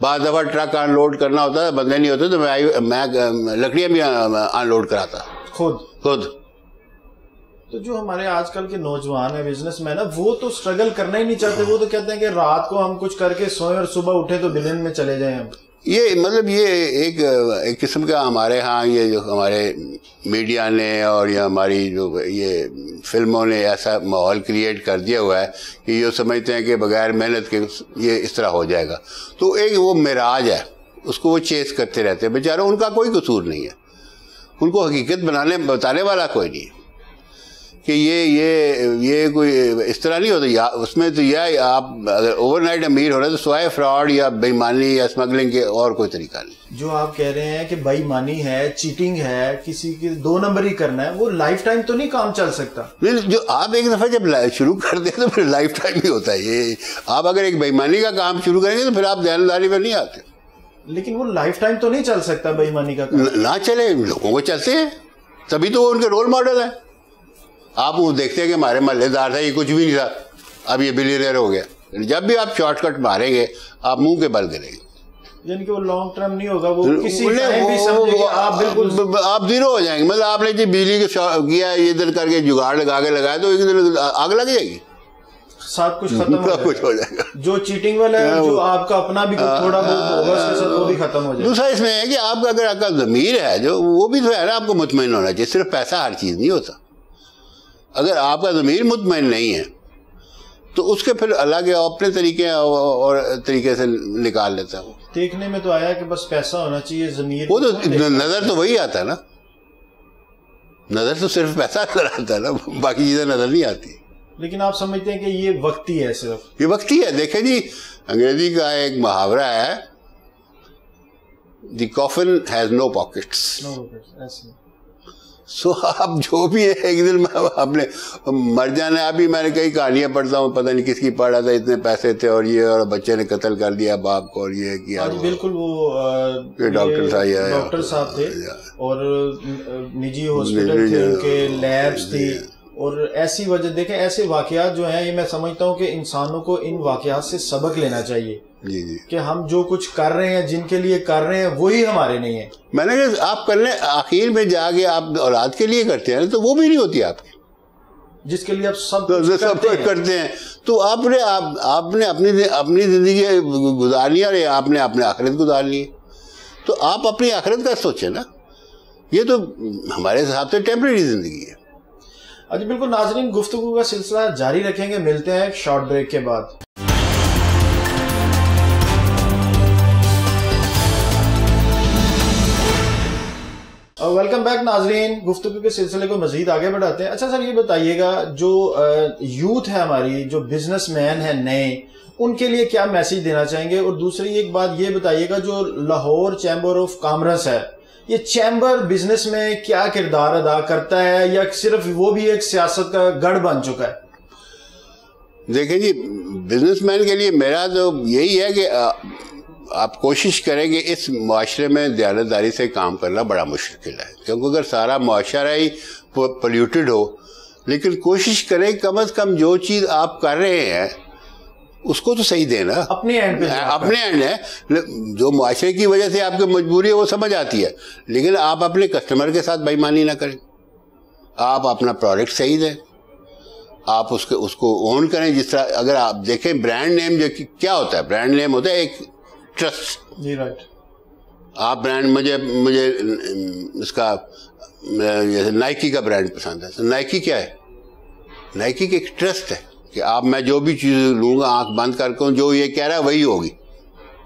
[SPEAKER 2] بعض دفعہ ٹرک ان لوڈ کرنا ہوتا تھا، بندے نہیں ہوتے تو میں لکڑیاں بھی ان لوڈ کراتا خود.
[SPEAKER 1] تو جو ہمارے آج کل کے نوجوان ہیں بزنس مین، وہ تو اسٹرگل کرنا ہی نہیں چاہتے. وہ تو کہتے ہیں کہ رات کو ہم کچھ کر کے سوئیں اور صبح اٹھیں تو بلین میں چلے جائیں. ہم
[SPEAKER 2] یہ مطلب یہ ایک قسم کا ہمارے ہاں یہ جو ہمارے میڈیا نے اور یہ ہماری جو یہ فلموں نے ایسا ماحول کریٹ کر دیا ہوا ہے کہ یہ سمجھتے ہیں کہ بغیر محنت کے یہ اس طرح ہو جائے گا. تو ایک وہ معراج ہے، اس کو وہ چیز کرتے رہتے ہیں. بیچاروں ان کا کوئی قصور نہیں ہے، ان کو حقیقت بتانے والا کوئی نہیں کہ یہ کوئی اس طرح نہیں ہوتا. اس میں تو یہ آپ اگر اوور نائٹ امیر ہو رہے تو سوائے فراڈ یا بےایمانی یا اسمگلنگ کے اور کوئی طریقہ نہیں.
[SPEAKER 1] جو آپ کہہ رہے ہیں کہ بے ایمانی ہے، چیٹنگ ہے، کسی کی 2 نمبر ہی کرنا ہے، وہ لائف ٹائم تو نہیں کام چل سکتا.
[SPEAKER 2] جو آپ ایک دفعہ جب شروع کر دیں تو پھر لائف ٹائم ہی ہوتا ہے. یہ آپ اگر ایک بے ایمانی کا کام شروع کریں گے تو پھر آپ دیانتداری پر نہیں آتے.
[SPEAKER 1] لیکن وہ لائف ٹائم تو نہیں چل سکتا بے ایمانی کا کام.
[SPEAKER 2] نہ چلے، لوگوں کو چلتے ہیں، تبھی تو وہ ان کے رول ماڈل ہیں. آپ وہ دیکھتے ہیں کہ ہمارے محلے دار تھا، یہ کچھ بھی نہیں تھا، اب یہ بلیئنئر ہو گیا. جب بھی آپ شارٹ کٹ ماریں گے آپ منہ کے بل گریں گے.
[SPEAKER 1] یعنی کہ وہ لانگ ٹرم نہیں ہوگا، وہ کسی ٹائم بھی سمجھے کہ آپ بالکل
[SPEAKER 2] آپ زیرو ہو جائیں گے. مطلب آپ نے جی بجلی کے کیا ادھر کر کے جگاڑ لگا کے لگایا تو ایک دن آگ لگ جائے گی،
[SPEAKER 1] سب کچھ ختم
[SPEAKER 2] ہو جائے گا.
[SPEAKER 1] جو چیٹنگ والا ہے، جو آپ کا اپنا بھی تھوڑا بہت ہوگا اس کے ساتھ، وہ بھی ختم ہو جائے گا.
[SPEAKER 2] دوسرا اس میں ہے کہ آپ کا اگر آپ کا ضمیر ہے جو وہ بھی تو ہے نا، آپ کو مطمئن ہونا چاہیے. صرف پیسہ ہر چیز نہیں ہوتا. اگر آپ کا ضمیر مطمئن نہیں ہے تو اس کے پھر اللہ کے اپنے طریقے اور طریقے سے نکال لیتا ہے. وہ
[SPEAKER 1] دیکھنے میں تو آیا کہ بس پیسہ ہونا چاہیے، ضمیر
[SPEAKER 2] وہ تو نظر تو وہی آتا ہے نا، نظر تو صرف پیسہ نظر آتا ہے نا، باقی چیزیں نظر نہیں آتی.
[SPEAKER 1] لیکن آپ سمجھتے ہیں کہ یہ وقتی ہے، صرف
[SPEAKER 2] یہ وقتی ہے. دیکھیں جی، انگریزی کا ایک محاورہ ہے، دی کافن ہیز نو پاکٹس. سو آپ جو بھی ہے ایک دن میں آپ نے مر جانا ہے. ابھی میں نے کئی کہانیاں پڑھتا ہوں، پتہ نہیں کس کی پڑھا تھا، اتنے پیسے تھے اور یہ، اور بچے نے قتل کر دیا باپ کو اور یہ کیا.
[SPEAKER 1] بالکل، وہ ڈاکٹر صاحب تھے اور نجی ہاسپٹل تھے، ان کے لیبس تھی، اور ایسی وجہ دیکھیں ایسے واقعات جو ہیں یہ میں سمجھتا ہوں کہ انسانوں کو ان واقعات سے سبق لینا چاہیے کہ ہم جو کچھ کر رہے ہیں جن کے لیے کر رہے ہیں وہی ہمارے نہیں ہیں.
[SPEAKER 2] میں نے کہا آپ کر لیں آخر میں جا کے آپ اولاد کے لیے کرتے ہیں تو وہ بھی نہیں ہوتی آپ کی
[SPEAKER 1] جس کے لیے آپ سب
[SPEAKER 2] کرتے ہیں. تو آپ نے اپنی زندگی گزارنی ہے اور آپ نے اپنے آخرت گزارنی ہے. تو آپ اپنی آخرت کا سوچیں نا. یہ تو ہمارے حساب سے ٹیمپریری زندگی ہے.
[SPEAKER 1] جی بالکل. ناظرین گفتگو کا سلسلہ جاری رکھیں گے. ملتے ہیں ایک شارٹ بریک کے بعد. ویلکم بیک ناظرین. گفتگو کے سلسلے کو مزید آگے بڑھاتے ہیں. اچھا سر یہ بتائیے گا جو یوتھ ہے ہماری جو بزنس مین ہیں نئے ان کے لیے کیا میسیج دینا چاہیں گے؟ اور دوسری ایک بات یہ بتائیے گا جو لاہور چیمبر آف کامرس ہے یہ چیمبر بزنس میں کیا کردار ادا کرتا ہے یا صرف وہ بھی ایک سیاست کا گڑھ بن چکا ہے؟
[SPEAKER 2] دیکھیں جی بزنس مین کے لیے میرا تو یہی ہے کہ آپ کوشش کریں کہ اس معاشرے میں دیانتداری سے کام کرنا بڑا مشکل ہے کیونکہ اگر سارا معاشرہ ہی پولیوٹڈ ہو لیکن کوشش کریں کم از کم جو چیز آپ کر رہے ہیں اس کو تو صحیح دینا. اپنے اینڈ ہے جو معاشرے کی وجہ سے آپ کی مجبوری ہے وہ سمجھ آتی ہے لیکن آپ اپنے کسٹمر کے ساتھ بے ایمانی نہ کریں. آپ اپنا پروڈکٹ صحیح دیں. آپ اس کو اون کریں. جس طرح اگر آپ دیکھیں برانڈ نیم جو کیا ہوتا ہے برانڈ نیم ہوتا ہے ایک ٹرسٹ.
[SPEAKER 1] جی رائٹ.
[SPEAKER 2] آپ برانڈ مجھے اس کا جیسے نائکی کا برانڈ پسند ہے تو نائکی کیا ہے؟ نائکی کی ایک ٹرسٹ ہے کہ آپ میں جو بھی چیز لوں گا آنکھ بند کر کے جو یہ کہہ رہا ہے وہی ہوگی.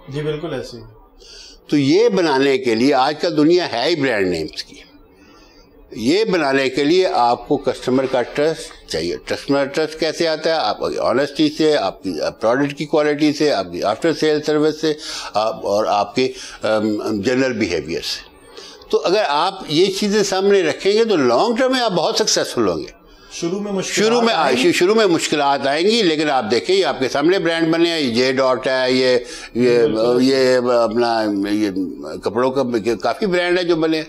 [SPEAKER 1] جی بالکل ایسے.
[SPEAKER 2] تو یہ بنانے کے لیے آج کل دنیا ہے ہی برانڈ نیمز کی. یہ بنانے کے لیے آپ کو کسٹمر کا ٹرسٹ چاہیے. کسٹمر ٹرسٹ کیسے آتا ہے؟ آپ کی آنیسٹی سے, آپ کی پروڈکٹ کی کوالٹی سے, آپ کی آفٹر سیل سروس سے اور آپ کے جنرل بیہیویئر سے. تو اگر آپ یہ چیزیں سامنے رکھیں گے تو لانگ ٹرم میں آپ بہت سکسیسفل ہوں گے. شروع میں مشکلات آئیں گی لیکن آپ دیکھیں یہ آپ کے سامنے برانڈ بنے ہیں. جے ڈاٹ ہے, یہ اپنا یہ کپڑوں کا کافی برانڈ ہے جو بنے.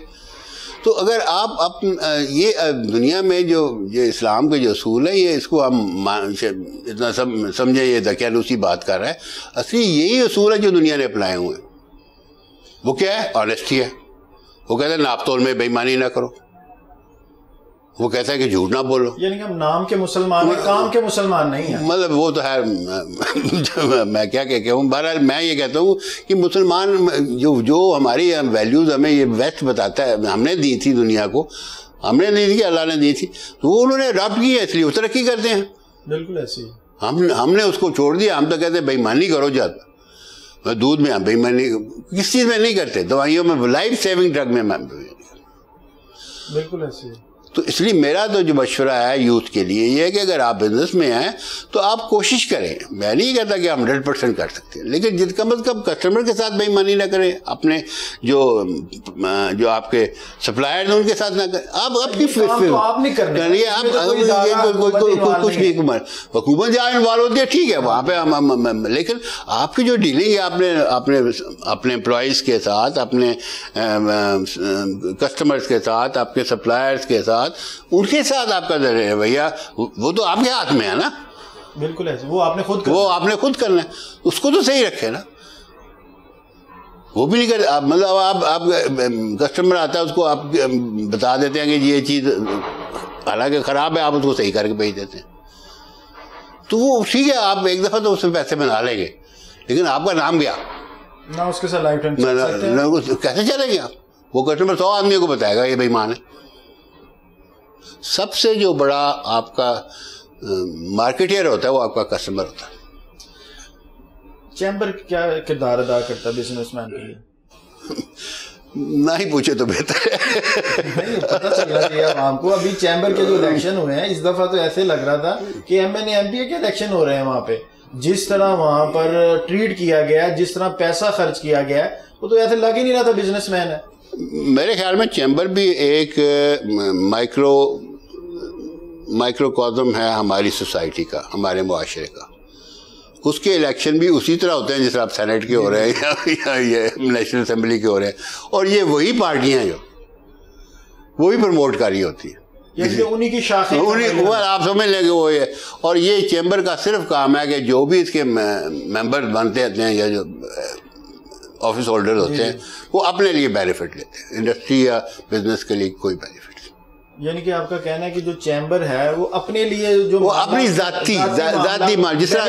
[SPEAKER 2] تو اگر آپ یہ دنیا میں جو اسلام کے جو اصول ہیں یہ اس کو ہم اتنا سمجھیں یہ دقیانوسی بات کر رہا ہے. اصلی یہی اصول ہے جو دنیا نے اپنائے ہوئے ہیں. وہ کیا ہے؟ آنیسٹی ہے. وہ کہتے ہیں ناپ تول میں بے ایمانی نہ کرو. وہ کہتا ہے کہ جھوٹ نہ بولو.
[SPEAKER 1] یعنی کہ ہم نام کے مسلمان ہیں کام کے مسلمان نہیں ہیں.
[SPEAKER 2] مطلب وہ تو ہے میں کیا کہ ہوں. بہرحال میں یہ کہتا ہوں کہ مسلمان جو ہماری ویلیوز ہمیں یہ ویسٹ بتاتا ہے ہم نے دی تھی دنیا کو, ہم نے نہیں دی تھی اللہ نے دی تھی تو وہ انہوں نے اڈاپٹ کی ہے اس لیے وہ ترقی کرتے ہیں.
[SPEAKER 1] بالکل ایسی.
[SPEAKER 2] ہم نے اس کو چھوڑ دیا. ہم تو کہتے ہیں بے ایمانی کرو جاتا. دودھ میں ہم بے ایمانی کس چیز میں نہیں کرتے. دوائیوں میں لائف سیونگ ڈرگ میں
[SPEAKER 1] بالکل ایسی.
[SPEAKER 2] تو اس لیے میرا تو جو مشورہ ہے یوتھ کے لیے یہ ہے کہ اگر آپ بزنس میں ہیں تو آپ کوشش کریں. میں نہیں کہتا کہ آپ 100% کر سکتے ہیں لیکن جت کم از کم کسٹمر کے ساتھ بے ایمانی نہ کریں. اپنے جو آپ کے سپلائر ہیں ان کے ساتھ نہ کریں. آپ اپنی کچھ نہیں. حکومت جہاں انوالو ہوتی ہے ٹھیک ہے وہاں پہ لیکن آپ کی جو ڈیلنگ ہے اپنے امپلائیز کے ساتھ, اپنے کسٹمرز کے ساتھ, آپ کے سپلائرز کے ساتھ, ان کے ساتھ آپ کا رویہ وہ تو آپ کے ہاتھ میں ہے نا.
[SPEAKER 1] بالکل ایسے. وہ آپ نے خود
[SPEAKER 2] کرنا ہے. اس کو تو صحیح رکھے نا. وہ بھی نہیں کرے. مطلب آپ کسٹمر آتا ہے اس کو آپ بتا دیتے ہیں کہ یہ چیز حالانکہ خراب ہے آپ اس کو صحیح کر کے بھیج دیتے ہیں تو وہ ٹھیک ہے. آپ ایک دفعہ تو اس میں پیسے بنا لیں گے لیکن آپ کا نام گیا
[SPEAKER 1] نہ اس کے ساتھ لائف ٹائم
[SPEAKER 2] کیسے چلیں گے آپ. وہ کسٹمر 100 آدمیوں کو بتائے گا یہ بے ایمان ہے. سب سے جو بڑا آپ کا مارکیٹر ہوتا ہے وہ آپ کا کسٹمر ہوتا ہے.
[SPEAKER 1] چیمبر کیا کردار ادا کرتا ہے بزنس مین کے لیے؟
[SPEAKER 2] نہ ہی پوچھے تو بہتر ہے.
[SPEAKER 1] پتہ چلنا چاہیے عوام کو. ابھی چیمبر کے جو الیکشن ہوئے ہیں اس دفعہ تو ایسے لگ رہا تھا کہ M N A M P A کے الیکشن ہو رہے ہیں. وہاں پہ جس طرح وہاں پر ٹریٹ کیا گیا, جس طرح پیسہ خرچ کیا گیا, وہ تو ایسے لگ ہی نہیں رہا تھا بزنس مین ہے.
[SPEAKER 2] میرے خیال میں چیمبر بھی ایک مائکرو کازم ہے ہماری سوسائٹی کا, ہمارے معاشرے کا. اس کے الیکشن بھی اسی طرح ہوتے ہیں جس طرح آپ سینیٹ کے ہو رہے ہیں یا یہ نیشنل اسمبلی کے ہو رہے ہیں. اور یہ وہی پارٹیاں جو وہی پروموٹ کر رہی ہوتی ہیں.
[SPEAKER 1] انہیں کی شاخیں
[SPEAKER 2] آپ سمجھ لیں گے وہ ہے. اور یہ چیمبر کا صرف کام ہے کہ جو بھی اس کے ممبر بنتے ہیں یا جو آفس ہولڈر ہوتے ہیں وہ اپنے لیے بینیفٹ لیتے ہیں, انڈسٹری یا بزنس کے لیے کوئی بینیفٹ.
[SPEAKER 1] یعنی کہ آپ کا کہنا ہے کہ جو چیمبر ہے وہ اپنے لیے جو
[SPEAKER 2] وہ اپنی ذاتی جس طرح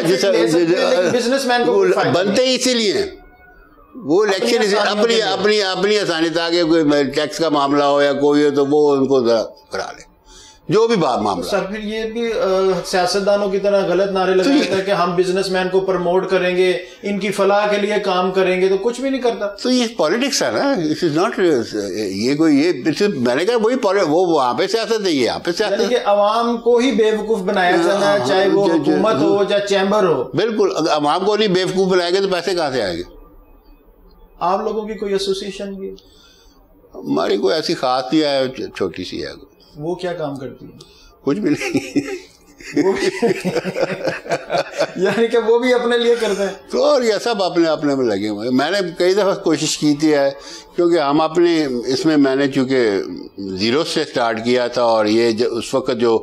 [SPEAKER 1] بزنس مین کو
[SPEAKER 2] بنتے ہی اسی لیے وہ الیکشن اپنی آسانی تاکہ کوئی ٹیکس کا معاملہ ہو یا کوئی ہو تو وہ ان کو ذرا کرا لے جو بھی معاملہ.
[SPEAKER 1] سر پھر یہ بھی سیاستدانوں کی طرح غلط نعرے لگاتا ہے کہ ہم بزنس مین کو پروموٹ کریں گے, ان کی فلاح کے لیے کام کریں گے, تو کچھ بھی نہیں کرتا.
[SPEAKER 2] تو یہ پالیٹکس ہے نا, اٹ از ناٹ یہ کوئی یہ میں نے کہا وہی وہ وہاں پہ سیاست ہے, یہ یہاں پہ سیاست
[SPEAKER 1] ہے. عوام کو ہی بیوقوف بنایا جانا ہے, چاہے وہ حکومت ہو چاہے چیمبر ہو.
[SPEAKER 2] بالکل, عوام کو نہیں بیوقوف بنائے گے تو پیسے کہاں سے آئیں گے.
[SPEAKER 1] آپ لوگوں کی کوئی ایسوسیشن بھی؟
[SPEAKER 2] ہماری کوئی ایسی خاص نہیں ہے, چھوٹی سی ہے.
[SPEAKER 1] وہ کیا کام کرتی ہے؟
[SPEAKER 2] کچھ بھی نہیں.
[SPEAKER 1] یعنی کہ وہ بھی اپنے لیے کرتے ہیں
[SPEAKER 2] تو, اور یہ سب اپنے میں لگے ہوئے. میں نے کئی دفعہ کوشش کی تھی ہے, کیونکہ ہم اپنے اس میں نے چونکہ زیرو سے سٹارٹ کیا تھا, اور یہ اس وقت جو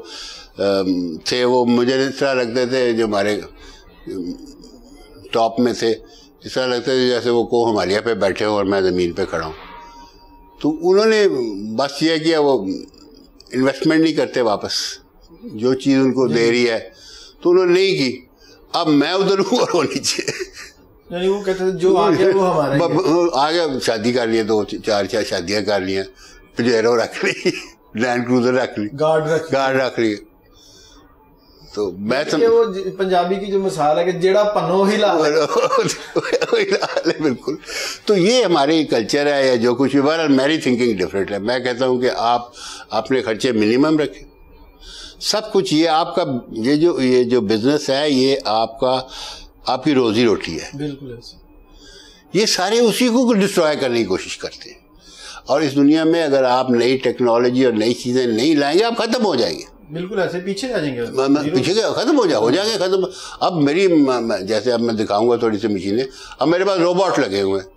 [SPEAKER 2] تھے وہ مجھے اس طرح لگتے تھے, جو ہمارے ٹاپ میں تھے اس طرح لگتا ہے جیسے وہ کوہ ہمالیہ پہ بیٹھے ہوں اور میں زمین پہ کھڑا ہوں. تو انہوں نے بس یہ کیا, وہ انویسٹمنٹ نہیں کرتے واپس, جو چیز ان کو دے رہی ہے تو انہوں نے نہیں کی. اب میں ادھر ہوں اور وہ نیچے.
[SPEAKER 1] یعنی وہ کہتے ہیں جو آگے وہ ہمارا
[SPEAKER 2] آگے شادی کر لی, 2-4 شادیاں کر لی ہیں, پجیرو رکھ لی, لینڈ کروزر رکھ لی, گارڈ رکھ لی. تو میں
[SPEAKER 1] وہ پنجابی کی جو مثال ہے کہ جیڑا پنو ہی لا
[SPEAKER 2] بالکل. تو یہ ہماری کلچر ہے یا جو کچھ بھی. بہرحال میری تھنکنگ ڈفرینٹ ہے. میں کہتا ہوں کہ آپ اپنے خرچے منیمم رکھیں. سب کچھ یہ آپ کا یہ جو بزنس ہے یہ آپ کی روزی روٹی ہے.
[SPEAKER 1] بالکل ایسا.
[SPEAKER 2] یہ سارے اسی کو ڈسٹروائے کرنے کی کوشش کرتے ہیں. اور اس دنیا میں اگر آپ نئی ٹیکنالوجی اور نئی چیزیں نہیں لائیں گے آپ ختم ہو جائیں گے.
[SPEAKER 1] بالکل ایسے پیچھے جا جائیں گے,
[SPEAKER 2] پیچھے ختم ہو جائیں گے ختم. اب میری جیسے اب میں دکھاؤں گا تھوڑی سی مشینیں, اب میرے پاس روبوٹ لگے ہوئے ہیں.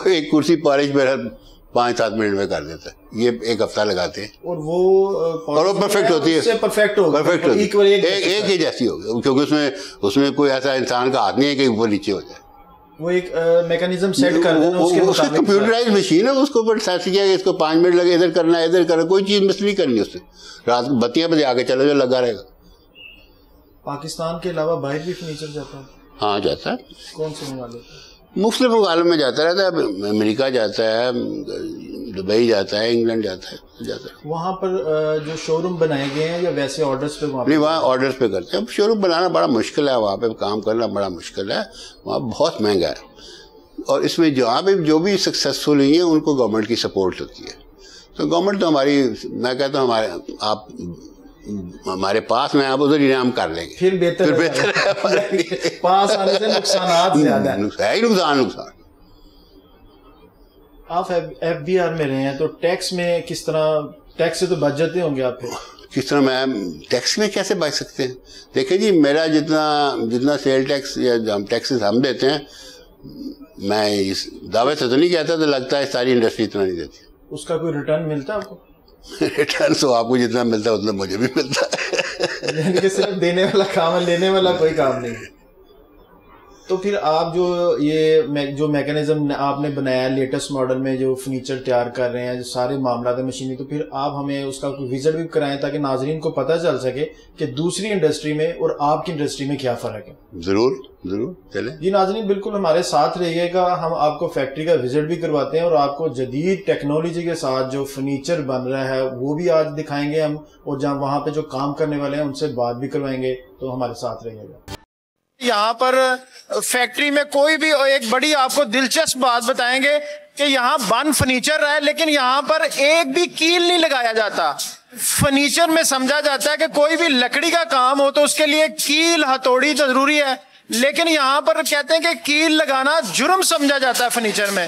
[SPEAKER 2] ایک کرسی پالش میرا 5-7 منٹ میں کر دیتا ہے, یہ 1 ہفتہ لگاتے ہیں
[SPEAKER 1] اور وہ
[SPEAKER 2] پرفیکٹ ہوتی ہے, پرفیکٹ ایک ہی جیسی ہوگی, کیونکہ اس میں کوئی ایسا انسان کا ہاتھ نہیں ہے کہ وہ نیچے ہو جائے.
[SPEAKER 1] وہ ایک میکانزم سیٹ کر دینا, اس کے مطابق
[SPEAKER 2] کمپیوٹرائز مشین ہے, اس کو اوپر سیٹ کیا کہ اس کو 5 منٹ لگے, ادھر کرنا ہے ادھر کرنا, کوئی چیز مس نہیں کرنی اس سے. رات بتیاں بجے آگے چلے جو لگا رہے گا.
[SPEAKER 1] پاکستان کے علاوہ باہر بھی فرنیچر جاتا ہے؟
[SPEAKER 2] ہاں جاتا ہے.
[SPEAKER 1] کون سے ممالک؟
[SPEAKER 2] مختلف ممالک میں جاتا رہتا ہے. امریکہ جاتا ہے, دبئی جاتا ہے, انگلینڈ جاتا ہے.
[SPEAKER 1] وہاں پر جو شو روم بنائے گئے ہیں یا ویسے آرڈرز پہ؟
[SPEAKER 2] نہیں, وہاں آرڈرز پہ کرتے ہیں. شو روم بنانا بڑا مشکل ہے, وہاں پہ کام کرنا بڑا مشکل ہے, وہاں بہت مہنگا ہے. اور اس میں جہاں پہ جو بھی سکسیسفل ہوئی ہیں ان کو گورنمنٹ کی سپورٹ ہوتی ہے. تو گورنمنٹ تو ہماری, میں کہتا ہوں آپ ہمارے پاس میں, آپ ادھر انعام کر لیں گے,
[SPEAKER 1] پھر بہتر ہے. پاس آنے سے نقصانات زیادہ
[SPEAKER 2] ہے ہی, نقصان.
[SPEAKER 1] آپ ایف بی آر میں رہے ہیں تو ٹیکس میں کس طرح, ٹیکس سے تو بچ جاتے ہوں گے آپ.
[SPEAKER 2] کس طرح میں ٹیکس میں کیسے بچ سکتے ہیں؟ دیکھیں جی, میرا جتنا سیل ٹیکس یا ٹیکسز ہم دیتے ہیں, میں اس دعوے سے تو نہیں کہتا, تو لگتا ہے ساری انڈسٹری اتنا نہیں دیتی.
[SPEAKER 1] اس کا کوئی ریٹرن ملتا ہے آپ کو؟
[SPEAKER 2] ریٹرن تو آپ کو جتنا ملتا ہے اتنا مجھے بھی ملتا ہے.
[SPEAKER 1] یعنی کہ صرف دینے والا کام ہے, لینے والا کوئی کام نہیں. تو پھر آپ جو میکانزم آپ نے بنایا لیٹسٹ ماڈل میں, جو فرنیچر تیار کر رہے ہیں, جو سارے معاملات مشینری, تو پھر آپ ہمیں اس کا کوئی وزٹ بھی کرائیں تاکہ ناظرین کو پتہ چل سکے کہ دوسری انڈسٹری میں اور آپ کی انڈسٹری میں کیا فرق ہے.
[SPEAKER 2] ضرور چلیں
[SPEAKER 1] جی ناظرین, بالکل ہمارے ساتھ رہیے گا. ہم آپ کو فیکٹری کا وزٹ بھی کرواتے ہیں اور آپ کو جدید ٹیکنالوجی کے ساتھ جو فرنیچر بن رہا ہے وہ بھی آج دکھائیں گے ہم, اور جہاں وہاں پہ جو کام کرنے والے ہیں ان سے بات بھی کروائیں گے. تو ہمارے ساتھ رہیے گا. یہاں پر فیکٹری میں کوئی بھی ایک بڑی آپ کو دلچسپ بات بتائیں گے کہ یہاں بن فرنیچر ہے, لیکن یہاں پر ایک بھی کیل نہیں لگایا جاتا. فرنیچر میں سمجھا جاتا ہے کہ کوئی بھی لکڑی کا کام ہو تو اس کے لیے کیل ہتھوڑی ضروری ہے, لیکن یہاں پر کہتے ہیں کہ کیل لگانا جرم سمجھا جاتا ہے فرنیچر میں.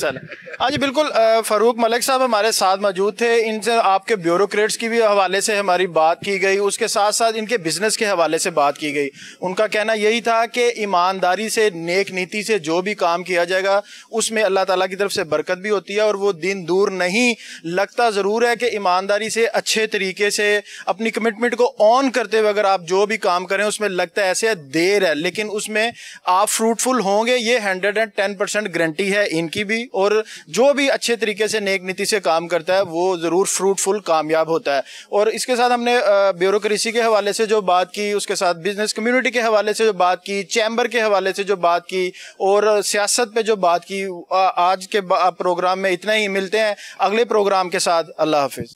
[SPEAKER 1] چلیں ہاں جی بالکل فاروق ملک صاحب ہمارے ساتھ موجود تھے. ان سے آپ کے بیوروکریٹس کی بھی حوالے سے ہماری بات کی گئی, اس کے ساتھ ساتھ ان کے بزنس کے حوالے سے بات کی گئی. ان کا کہنا یہی تھا کہ ایمانداری سے, نیک نیتی سے جو بھی کام کیا جائے گا اس میں اللہ تعالیٰ کی طرف سے برکت بھی ہوتی ہے اور وہ دن دور نہیں. لگتا ضرور ہے کہ ایمانداری سے اچھے طریقے سے اپنی کمٹمنٹ کو آن کرتے ہوئے اگر آپ جو بھی کام کریں اس میں لگتا ہے ایسے دیر ہے, لیکن اس میں آپ فروٹفل ہوں گے, یہ 110% گارنٹی ہے ان کی بھی. اور جو بھی اچھے طریقے سے نیک نیتی سے کام کرتا ہے وہ ضرور فروٹفل کامیاب ہوتا ہے. اور اس کے ساتھ ہم نے بیوروکریسی کے حوالے سے جو بات کی, اس کے ساتھ بزنس کمیونٹی کے حوالے سے جو بات کی, چیمبر کے حوالے سے جو بات کی اور سیاست پہ جو بات کی. آج کے پروگرام میں اتنا ہی. ملتے ہیں اگلے پروگرام کے ساتھ. اللہ حافظ.